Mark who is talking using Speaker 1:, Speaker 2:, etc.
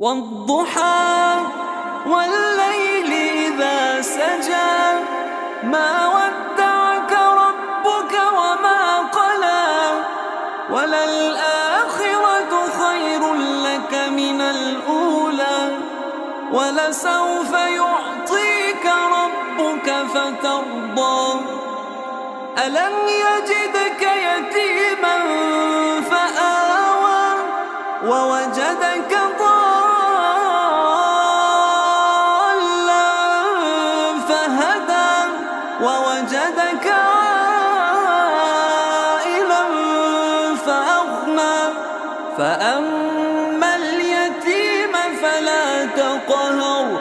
Speaker 1: والضحى والليل إذا سجى ما ودعك ربك وما قلى وللآخرة خير لك من الأولى ولسوف يعطيك ربك فترضى ألم يجدك يتيما فآوى ووجدك ووجدك عائلا فأغنى فأما اليتيم فلا تقهر